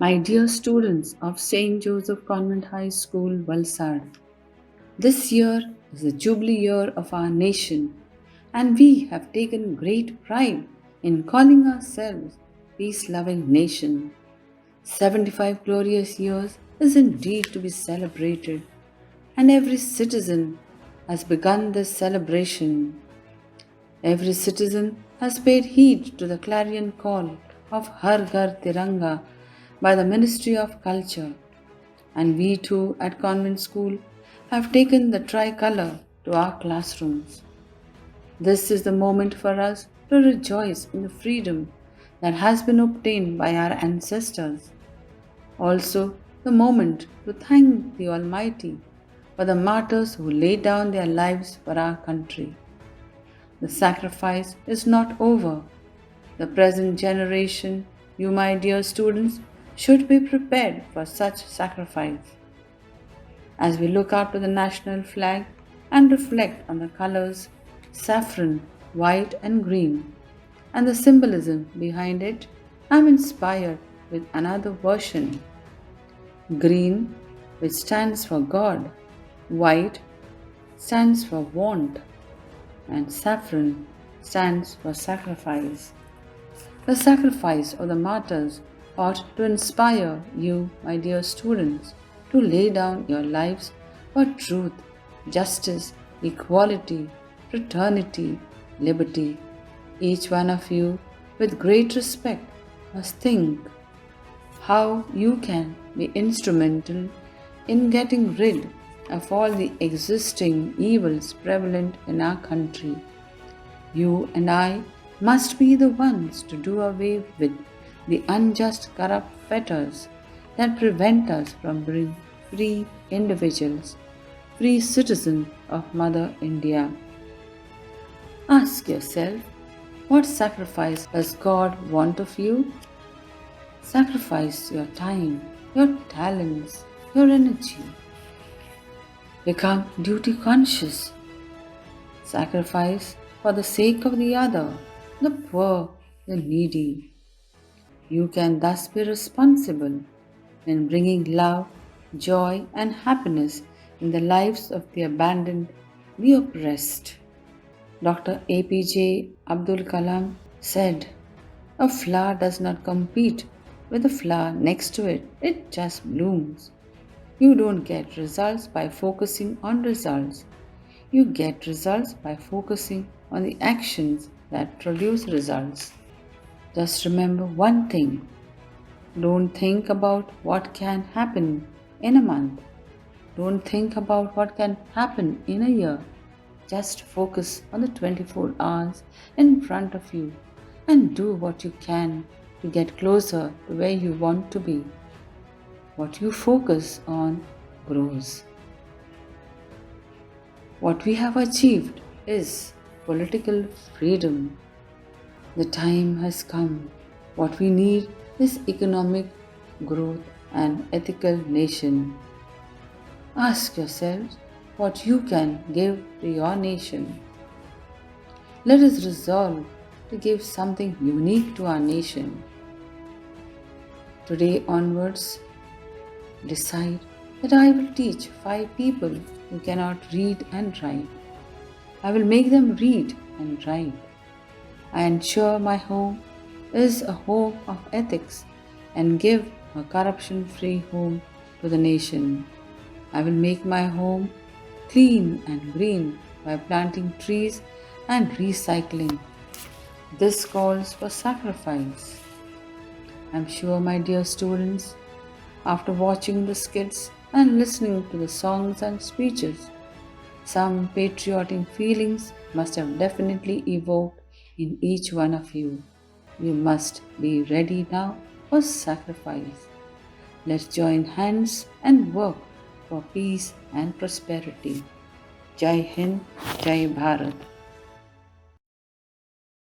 My dear students of St. Joseph Convent High School, Valsad, this year is the Jubilee year of our nation, and we have taken great pride in calling ourselves peace loving nation. 75 glorious years is indeed to be celebrated, and every citizen has begun this celebration. Every citizen has paid heed to the clarion call of Har Ghar Tiranga by the Ministry of Culture, and we too at Convent School have taken the tricolour to our classrooms. This is the moment for us to rejoice in the freedom that has been obtained by our ancestors. Also, the moment to thank the Almighty for the martyrs who laid down their lives for our country. The sacrifice is not over. The present generation, you my dear students, should be prepared for such sacrifice. As we look up to the national flag and reflect on the colors saffron, white, and green, and the symbolism behind it, I'm inspired with another version. Green, which stands for God, white stands for want, and saffron stands for sacrifice. The sacrifice of the martyrs ought to inspire you, my dear students, to lay down your lives for truth, justice, equality, fraternity, liberty. Each one of you, with great respect, must think how you can be instrumental in getting rid of all the existing evils prevalent in our country. You and I must be the ones to do away with the unjust, corrupt fetters that prevent us from being free individuals, free citizens of Mother India. Ask yourself, what sacrifice does God want of you? Sacrifice your time, your talents, your energy. Become duty conscious. Sacrifice for the sake of the other, the poor, the needy. You can thus be responsible in bringing love, joy, and happiness in the lives of the abandoned, the oppressed. Dr. APJ Abdul Kalam said, "A flower does not compete with the flower next to it, it just blooms." You don't get results by focusing on results. You get results by focusing on the actions that produce results. Just remember one thing. Don't think about what can happen in a month. Don't think about what can happen in a year. Just focus on the 24 hours in front of you and do what you can to get closer to where you want to be. What you focus on grows. What we have achieved is political freedom. The time has come. What we need is economic growth and ethical nation. Ask yourselves what you can give to your nation. Let us resolve to give something unique to our nation. Today onwards, decide that I will teach 5 people who cannot read and write. I will make them read and write. I ensure my home is a home of ethics and give a corruption-free home to the nation. I will make my home clean and green by planting trees and recycling. This calls for sacrifice. I'm sure, my dear students, after watching the skits and listening to the songs and speeches, some patriotic feelings must have definitely evoked in each one of you. You must be ready now for sacrifice. Let's join hands and work for peace and prosperity. Jai Hind, Jai Bharat.